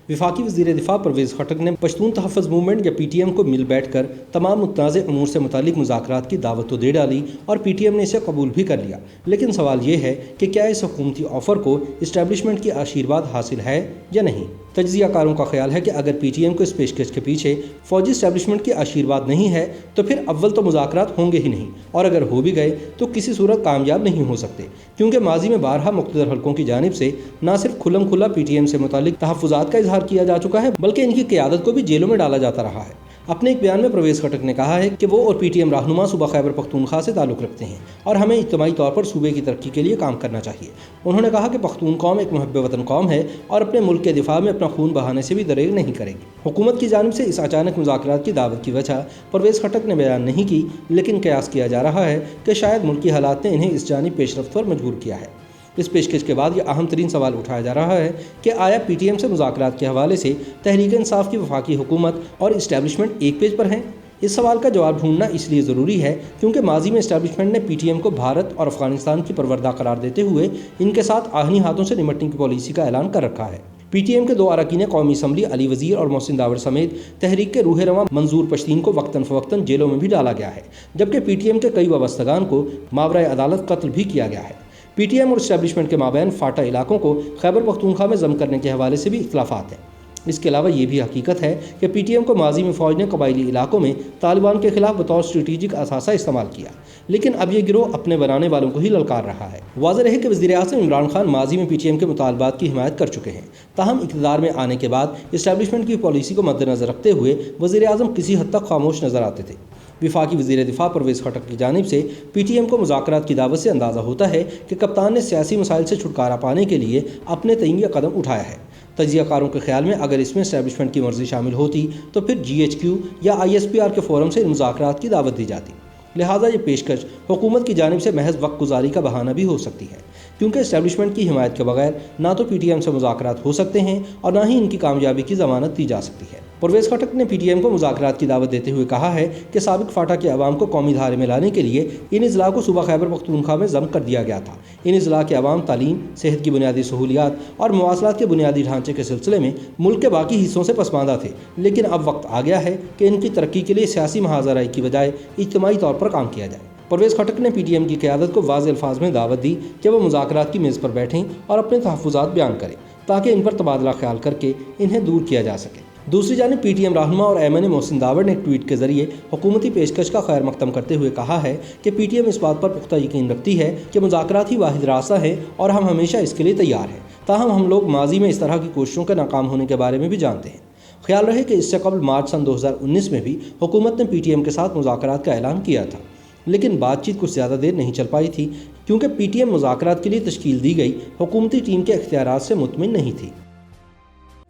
वफाकी वज़ीर दिफा परवेज़ खटक ने पश्तून तहफ़्फ़ुज़ मूवमेंट या PTM को मिल बैठ कर तमाम मुतनाज़ अमूर से मुतालिक मुज़ाकरात की दावत तो दे डाली और PTM ने इसे कबूल भी कर लिया, लेकिन सवाल ये है कि क्या इस हुकूमती ऑफ़र को इस्टेब्लिशमेंट की आशीर्वाद हासिल है या नहीं। तज्ज़ियाकारों का ख्याल है कि अगर PTM को इस पेशकश के पीछे फ़ौजी इस्टेब्लिशमेंट की आशीर्वाद नहीं है तो फिर अव्वल तो मुज़ाकरात होंगे ही नहीं, और अगर हो भी गए तो किसी सूरत कामयाब नहीं हो सकते, क्योंकि माजी में बारहा मुख्तलिफ हलकों की जानिब से न सिर्फ खुल्लम खुल्ला PTM से मुतालिक तहफ़्फ़ुज़ात का इजहार किया जा चुका है, बल्कि इनकी क़यादत को भी जेलों में डाला जाता रहा है। अपने एक बयान में परवेज़ खटक ने कहा है कि वो और PTM रहनुमा सूबा खैबर पख्तूनख्वा से ताल्लुक़ रखते हैं और हमें इज्तिमाई तौर पर सूबे की तरक्की के लिए काम करना चाहिए। उन्होंने कहा कि पख्तून कौम एक मुहब्ब वतन कौम है और अपने मुल्क के दिफा में अपना खून बहाने से भी दरेग नहीं करेगी। हुकूमत की जानिब से इस अचानक मुज़ाकरात की दावत की वजह परवेज़ खटक ने बयान नहीं की, लेकिन कयास किया जा रहा है कि शायद मुल्की हालात ने इन्हें इस जानिब पेशरफ्त पर मजबूर किया है। इस पेशकश के बाद यह अहम तरीन सवाल उठाया जा रहा है कि आया PTM से मुज़ाकरात के हवाले से तहरीक इंसाफ की वफाकी हुकूमत और इस्टेब्लिशमेंट एक पेज पर हैं। इस सवाल का जवाब ढूंढना इसलिए ज़रूरी है क्योंकि माजी में इस्टेब्लिशमेंट ने PTM को भारत और अफगानिस्तान की परवरदा करार देते हुए इनके साथ आहनी हाथों से निमटने की पॉलिसी का ऐलान कर रखा है। PTM के 2 अरकान कौमी असम्बली अली वज़ीर और मोहसिन दावर समेत तहरीक के रूह रवां मंजूर पश्तीन को वक्तन फ़वक्तन जेलों में भी डाला गया है, जबकि PTM के कई वाबस्तगान को मावराए अदालत कत्ल भी किया गया है। PTM और इस्टेब्लिशमेंट के माबैन फाटा इलाकों को खैबर पख्तूनख्वा में ज़म करने के हवाले से भी इख्तलाफात हैं। इसके अलावा ये भी हकीकत है कि PTM को माजी में फ़ौज ने कबायली इलाकों में तालिबान के खिलाफ बतौर स्ट्रेटेजिक असासा इस्तेमाल किया, लेकिन अब ये गिरोह अपने बनाने वालों को ही ललकार रहा है। वाज़ेह रहे कि वज़ीर आज़म इमरान खान माजी में PTM के मुतालबात की हिमायत कर चुके हैं, ताहम इक़्तिदार में आने के बाद इस्टेब्लिशमेंट की पॉलिसी को मद्देनज़र रखते हुए वज़ीर आज़म किसी हद तक खामोश नज़र आते थे। वफाकी वज़ीर दिफा परवेज़ खटक की जानिब से PTM को मुज़ाकरात की दावत से अंदाज़ा होता है कि कप्तान ने सियासी मसाइल से छुटकारा पाने के लिए अपने तय्यन यह कदम उठाया है। तज्ज़ियाकारों के ख्याल में अगर इसमें इस्टेब्लिशमेंट की मर्ज़ी शामिल होती तो फिर GHQ या ISPR के फ़ोरम से इन मुज़ाकरात की दावत दी जाती। लिहाजा ये पेशकश हुकूमत की जानिब से महज वक्त गुजारी का बहाना भी हो सकती है, क्योंकि इस्टेब्लिशमेंट की हिमायत के बगैर ना तो PTM से मुज़ाकरात हो सकते हैं और ना ही इनकी कामयाबी की ज़मानत दी जा सकती है। परवेज़ खटक ने PTM को मुज़ाकरात की दावत देते हुए कहा है कि साबिक फाटा के अवाम को कौमी धारे में लाने के लिए इन अज़ला को सूबा खैबर पख्तूनख्वा में ज़म कर दिया गया था। इन अज़ला के अवाम तालीम, सेहत की बुनियादी सहूलियात और मवासलात के बुनियादी ढांचे के सिलसिले में मुल्क के बाकी हिस्सों से पसमानदा थे, लेकिन अब वक्त आ गया है कि इनकी तरक्की के लिए सियासी महाजराई की बजाय इज्तिमाई तौर पर काम किया जाए। परवेज़ खटक ने PTM की क़यादत को वाज़ेह अल्फाज में दावत दी कि वह मुज़ाकरात की मेज़ पर बैठें और अपने तहफ़्फ़ुज़ात बयान करें, ताकि इन पर तबादला ख्याल करके इन्हें दूर किया जा सके। दूसरी जानिब PTM रहनुमा और MNA मोहसिन दावर ने एक ट्वीट के ज़रिए हुकूमती पेशकश का खैर मकदम करते हुए कहा है कि PTM इस बात पर पुख्ता यकीन रखती है कि मुज़ाकरात ही वाहिद रास्ता है और हम हमेशा इसके लिए तैयार हैं। ताहम हम लोग माजी में इस तरह की कोशिशों के नाकाम होने के बारे में भी जानते हैं। ख्याल रहे कि इससे कबल मार्च सन 2019 में भी हुकूमत ने PTM के साथ मुज़ाकरात का ऐलान किया था, लेकिन बातचीत कुछ ज़्यादा देर नहीं चल पाई थी, क्योंकि PTM मुज़ाकरात के लिए तश्कील दी गई हुकूमती टीम के इख्तियारात से मुतमिन नहीं थी।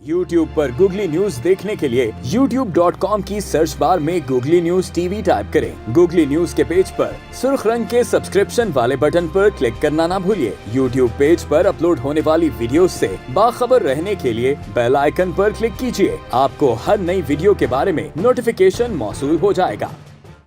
YouTube पर गूगली न्यूज देखने के लिए youtube.com की सर्च बार में गूगली न्यूज TV टाइप करें। गूगली न्यूज के पेज पर सुर्ख रंग के सब्सक्रिप्शन वाले बटन पर क्लिक करना ना भूलिए। YouTube पेज पर अपलोड होने वाली वीडियोस से बाखबर रहने के लिए बेल आइकन पर क्लिक कीजिए। आपको हर नई वीडियो के बारे में नोटिफिकेशन मौसूल हो जाएगा।